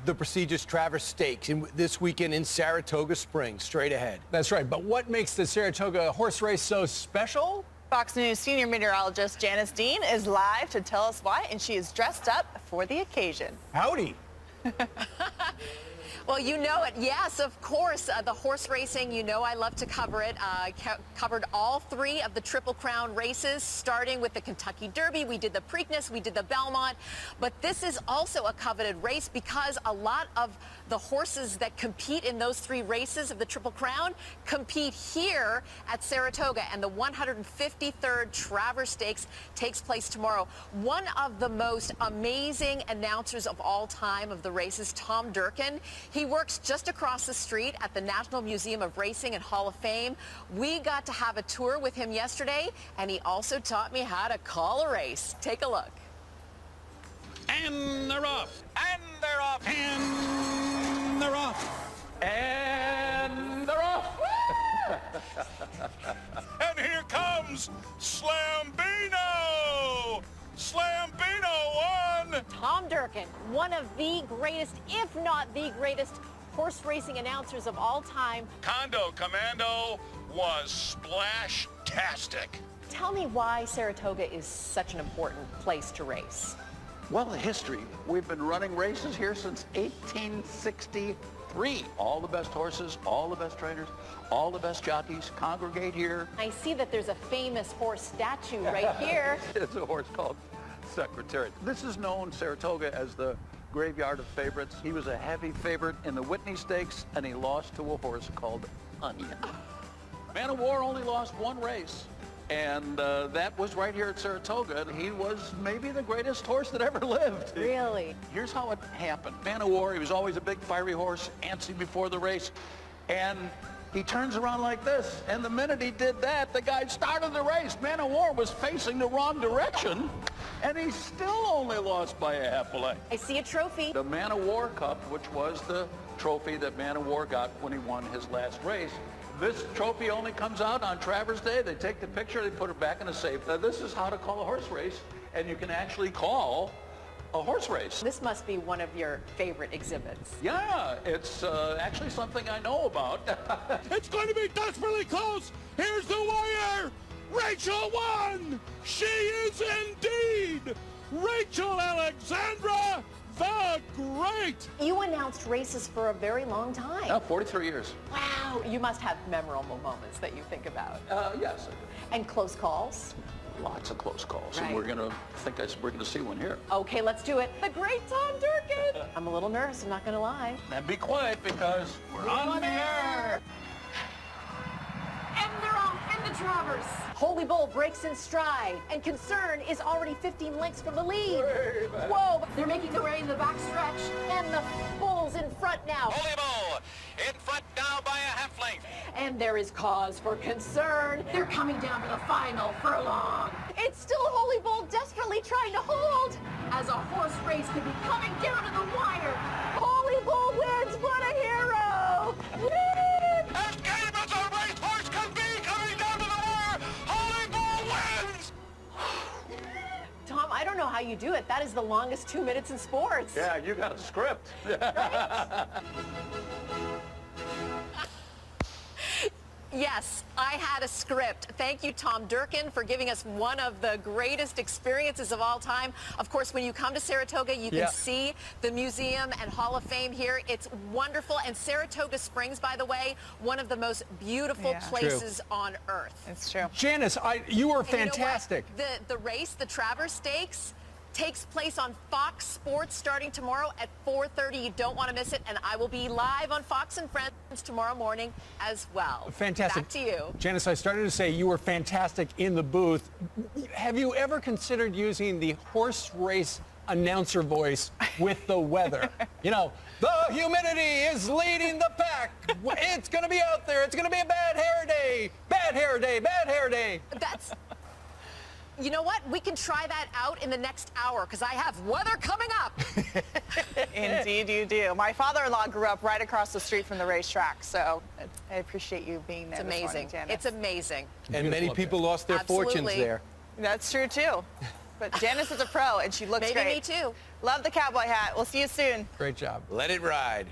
the prestigious Travers Stakes this weekend in Saratoga Springs. Straight ahead. That's right. But what makes the Saratoga Horse Race so special? Fox News senior meteorologist Janice Dean is live to tell us why, and she is dressed up for the occasion. Howdy. Well, you know it. Yes, of course. The horse racing, you know I love to cover it. Covered all three of the Triple Crown races, starting with the Kentucky Derby. We did the Preakness, we did the Belmont. But this is also a coveted race because a lot of the horses that compete in those three races of the Triple Crown compete here at Saratoga. And the 153rd Travers Stakes takes place tomorrow. One of the most amazing announcers of all time of the races, Tom Durkin. He works just across the street at the National Museum of Racing and Hall of Fame. We got to have a tour with him yesterday, and he also taught me how to call a race. Take a look. And they're off. And they're off. And they're off. And they're off. And here comes Slambino. Slambino won. Tom Durkin, one of the greatest, if not the greatest, horse racing announcers of all time. Condo Commando was splash-tastic. Tell me why Saratoga is such an important place to race. Well, the history. We've been running races here since 1863. All the best horses, all the best trainers, all the best jockeys congregate here. I see that there's a famous horse statue right here. It's a horse called Secretary. This is known, Saratoga, as the graveyard of favorites. He was a heavy favorite in the Whitney Stakes, and he lost to a horse called Onion. Man of War only lost one race, and that was right here at Saratoga. He was maybe the greatest horse that ever lived. Really? Here's how it happened. Man of War, he was always a big fiery horse, antsy before the race, and he turns around like this, and the minute he did that, the guy started the race. Man of War was facing the wrong direction, and he still only lost by a half a length. I see a trophy. The Man of War Cup, which was the trophy that Man of War got when he won his last race. This trophy only comes out on Travers Day. They take the picture, they put it back in a safe. Now, this is how to call a horse race, and you can actually call a horse race. This must be one of your favorite exhibits. Yeah, it's actually something I know about. It's going to be desperately close. Here's the wire. Rachel won. She is indeed Rachel Alexandra the Great. You announced races for a very long time. Now, 43 years. Wow. You must have memorable moments that you think about. Yes, I do. And close calls. Lots of close calls, Right. and we're gonna see one here. Okay, let's do it. The great Tom Durkin. I'm a little nervous, I'm not gonna lie. And be quiet because we're on the air. And they're off in the Travers. Holy Bull breaks in stride, and Concern is already 15 lengths from the lead. Whoa, they're making their way in the back stretch, and the Bull's in front now. Holy Bull in front now by a half length. And there is cause for concern. They're coming down to the final furlong. It's still Holy Bull desperately trying to hold as a horse race could be coming down to the wire. Holy Bull wins, what a hero! Woo! As game as a racehorse can be coming down to the wire, Holy Bull wins! Tom, I don't know how you do it. That is the longest 2 minutes in sports. Yeah, you got a script. Yes, I had a script. Thank you, Tom Durkin, for giving us one of the greatest experiences of all time. Of course, when you come to Saratoga, you can see the museum and Hall of Fame here. It's wonderful. And Saratoga Springs, by the way, one of the most beautiful places on earth. It's true. Janice, you were fantastic. You know what? The race, the Travers Stakes, takes place on Fox Sports starting tomorrow at 4:30. You don't want to miss it, and I will be live on Fox and Friends tomorrow morning as well. Fantastic. Back to you. Janice, I started to say you were fantastic in the booth. Have you ever considered using the horse race announcer voice with the weather? You know, the humidity is leading the pack. It's going to be out there. It's going to be a bad hair day. Bad hair day. Bad hair day. That's... You know what? We can try that out in the next hour because I have weather coming up. Indeed you do. My father-in-law grew up right across the street from the racetrack, so I appreciate you being there. It's amazing. This morning, Janice. It's amazing. And many people lost their fortunes there. That's true, too. But Janice is a pro, and she looks Maybe great. me too. Love the cowboy hat. We'll see you soon. Great job. Let it ride.